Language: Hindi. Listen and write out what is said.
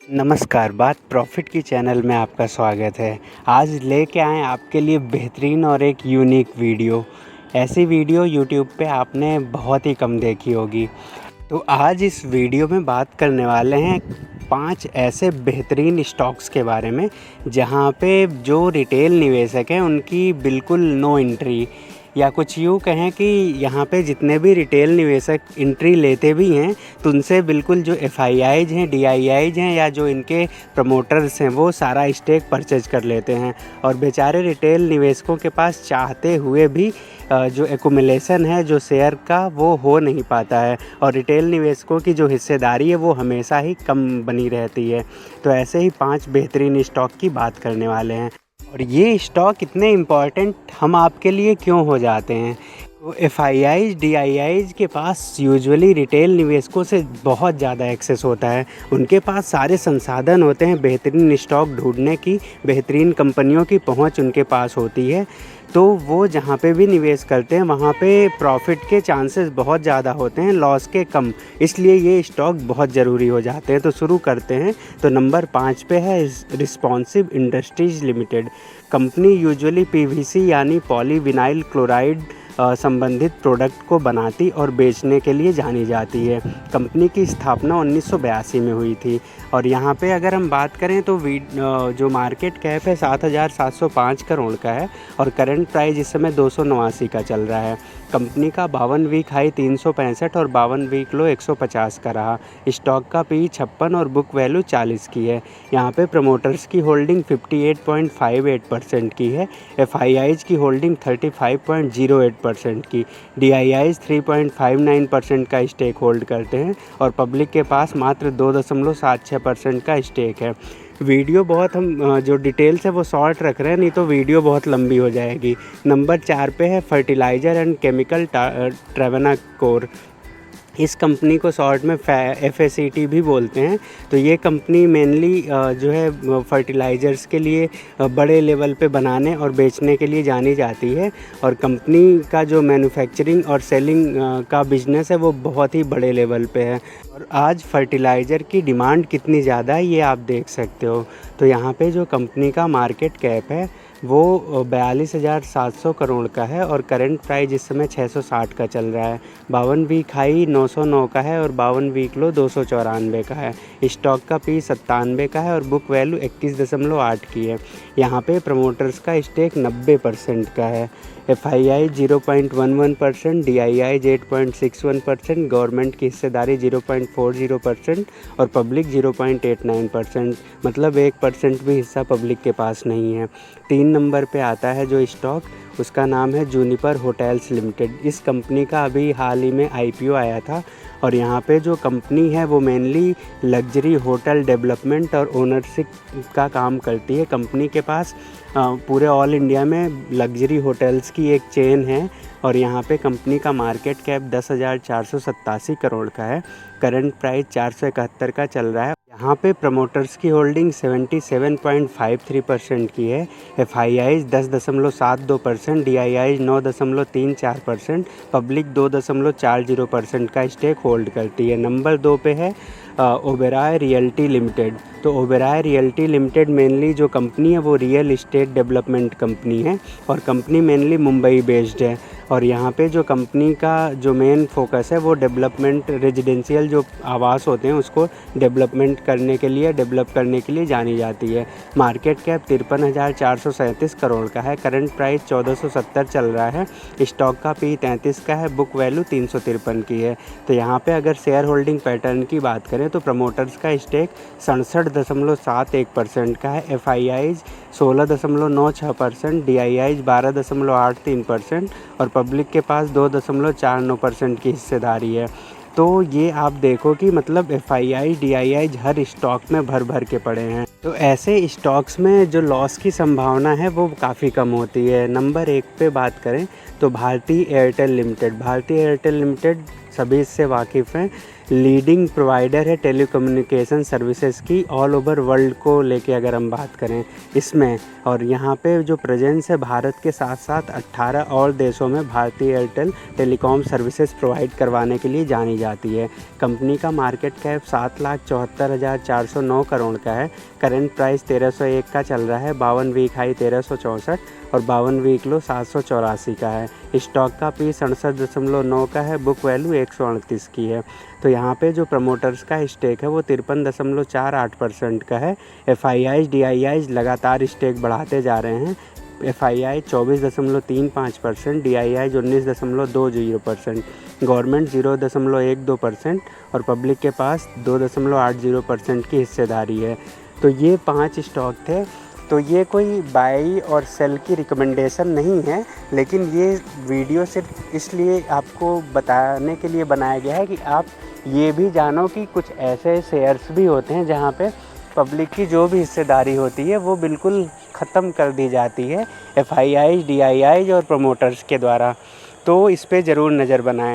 नमस्कार, बात प्रॉफ़िट की चैनल में आपका स्वागत है। आज लेके आए आपके लिए बेहतरीन और एक यूनिक वीडियो। ऐसी वीडियो यूट्यूब पे आपने बहुत ही कम देखी होगी। तो आज इस वीडियो में बात करने वाले हैं 5 ऐसे बेहतरीन स्टॉक्स के बारे में, जहाँ पे जो रिटेल निवेशक हैं उनकी बिल्कुल नो एंट्री, या कुछ यूँ कहें कि यहाँ पे जितने भी रिटेल निवेशक एंट्री लेते भी हैं तो उनसे बिल्कुल जो एफआईआईज़ हैं, डीआईआईज़ हैं या जो इनके प्रमोटर्स हैं वो सारा स्टेक परचेज कर लेते हैं। और बेचारे रिटेल निवेशकों के पास चाहते हुए भी जो एक्युमुलेशन है जो शेयर का वो हो नहीं पाता है, और रिटेल निवेशकों की जो हिस्सेदारी है वो हमेशा ही कम बनी रहती है। तो ऐसे ही 5 बेहतरीन स्टॉक की बात करने वाले हैं। और ये स्टॉक इतने इम्पॉर्टेंट हम आपके लिए क्यों हो जाते हैं? तो एफआईआईज़, डीआईआईज़ के पास यूजुअली रिटेल निवेशकों से बहुत ज़्यादा एक्सेस होता है। उनके पास सारे संसाधन होते हैं, बेहतरीन स्टॉक ढूंढने की, बेहतरीन कंपनियों की पहुंच उनके पास होती है। तो वो जहाँ पे भी निवेश करते हैं वहाँ पे प्रॉफिट के चांसेस बहुत ज़्यादा होते हैं, लॉस के कम। इसलिए ये स्टॉक बहुत ज़रूरी हो जाते हैं। तो शुरू करते हैं। तो नंबर 5 पे है responsive industries limited. Company usually PVC यानी पॉलीविनाइल क्लोराइड संबंधित प्रोडक्ट को बनाती और बेचने के लिए जानी जाती है। कंपनी की स्थापना 1982 में हुई थी। और यहाँ पे अगर हम बात करें तो जो मार्केट कैप है 7,705 करोड़ का है, और करंट प्राइस इस समय 289 का चल रहा है। कंपनी का 52 वीक हाई 365 और 52 वीक लो 150 का रहा। स्टॉक का पी 56 और बुक वैल्यू 40 की है। यहाँ पे प्रमोटर्स की होल्डिंग 58.58% की है। एफआईआईज़ की होल्डिंग 35.08% की। डीआईआईज़ 3.59% का स्टेक होल्ड करते हैं, और पब्लिक के पास मात्र 2.76% का स्टेक है। वीडियो बहुत हम जो डिटेल्स है वो शॉर्ट रख रहे हैं, नहीं तो वीडियो बहुत लंबी हो जाएगी। नंबर 4 पे है फर्टिलाइज़र एंड केमिकल ट्रेवनाकोर। इस कंपनी को शॉर्ट में FACT भी बोलते हैं। तो ये कंपनी मेनली जो है फर्टिलाइज़र्स के लिए बड़े लेवल पे बनाने और बेचने के लिए जानी जाती है। और कंपनी का जो मैन्युफैक्चरिंग और सेलिंग का बिजनेस है वो बहुत ही बड़े लेवल पे है। और आज फर्टिलाइज़र की डिमांड कितनी ज़्यादा है ये आप देख सकते हो। तो यहाँ पे जो कंपनी का मार्केट कैप है वो 42,700 करोड़ का है, और करंट प्राइस इस समय 660 का चल रहा है। 52 वीक हाई 909 का है और 52 वीक लो 294 का है। स्टॉक का पी 97 का है और बुक वैल्यू 21.8 की है। यहाँ पे प्रमोटर्स का स्टेक 90% का है। एफआईआई 0.11%, डीआईआईज़ 8.61%, गवर्नमेंट की हिस्सेदारी 0.40% और पब्लिक 0.89%, मतलब 1% भी हिस्सा पब्लिक के पास नहीं है। 3 नंबर पे आता है जो स्टॉक, उसका नाम है जूनिपर होटल्स लिमिटेड। इस कंपनी का अभी हाल ही में आईपीओ आया था, और यहाँ पे जो कंपनी है वो मेनली लग्जरी होटल डेवलपमेंट और ओनरशिप का काम करती है। कंपनी के पास पूरे ऑल इंडिया में लग्जरी होटल्स की एक चेन है, और यहाँ पे कंपनी का मार्केट कैप 10,487 करोड़ का है। करंट प्राइस 471 का चल रहा है। यहाँ पे प्रमोटर्स की होल्डिंग 77.53% की है। एफआईआईज़ 10.72%, डीआईआईज़ 9.34%, पब्लिक 2.40% का स्टेक होल्ड करती है। नंबर 2 पे है ओबेरॉय रियल्टी लिमिटेड। तो ओबेरॉय रियल्टी लिमिटेड मेनली जो कंपनी है वो रियल इस्टेट डेवलपमेंट कंपनी है, और कंपनी मेनली मुंबई बेस्ड है। और यहाँ पे जो कंपनी का जो मेन फोकस है वो डेवलपमेंट, रेजिडेंशियल जो आवास होते हैं उसको डेवलप करने के लिए जानी जाती है। मार्केट कैप 53,437 करोड़ का है। करंट प्राइस 1470 चल रहा है। स्टॉक का पी 33 का है, बुक वैल्यू 353 की है। तो यहाँ पे अगर शेयर होल्डिंग पैटर्न की बात करें तो प्रमोटर्स का स्टेक 67.71% का है। एफआईआईज़ 16.96%, डीआईआईज़ 12.83% और पब्लिक के पास 2.49% की हिस्सेदारी है। तो ये आप देखो कि मतलब एफआईआई, डीआईआईज़ हर स्टॉक में भर भर के पड़े हैं। तो ऐसे स्टॉक्स में जो लॉस की संभावना है वो काफ़ी कम होती है। नंबर 1 पे बात करें तो भारती एयरटेल लिमिटेड। भारती एयरटेल लिमिटेड सभी इससे वाकिफ़ हैं। लीडिंग प्रोवाइडर है टेलीकम्युनिकेशन सर्विसेज की ऑल ओवर वर्ल्ड को लेके अगर हम बात करें इसमें। और यहाँ पे जो प्रेजेंस है भारत के साथ साथ 18 और देशों में भारतीय एयरटेल टेलीकॉम सर्विसेज प्रोवाइड करवाने के लिए जानी जाती है। कंपनी का मार्केट कैप 7,74,409 करोड़ का है। करंट प्राइस 1301 का चल रहा है। 52 वीक हाई 1364 और 52 वीक लो 784 का है। स्टॉक का पी 67.9 का है। बुक वैल्यू 138 की है। तो यहाँ पे जो प्रमोटर्स का स्टेक है वो 53.48% का है। FIIs DIIs लगातार स्टेक बढ़ाते जा रहे हैं। FII 24.35%, DIIs 19.20%, गवर्नमेंट 0.12% और पब्लिक के पास 2.80% की हिस्सेदारी है। तो ये 5 स्टॉक थे। तो ये कोई बाई और सेल की रिकमेंडेशन नहीं है, लेकिन ये वीडियो सिर्फ इसलिए आपको बताने के लिए बनाया गया है कि आप ये भी जानो कि कुछ ऐसे शेयर्स भी होते हैं जहाँ पे पब्लिक की जो भी हिस्सेदारी होती है वो बिल्कुल ख़त्म कर दी जाती है FIIs DIIs और प्रमोटर्स के द्वारा। तो इस पे ज़रूर नज़र बनाएं।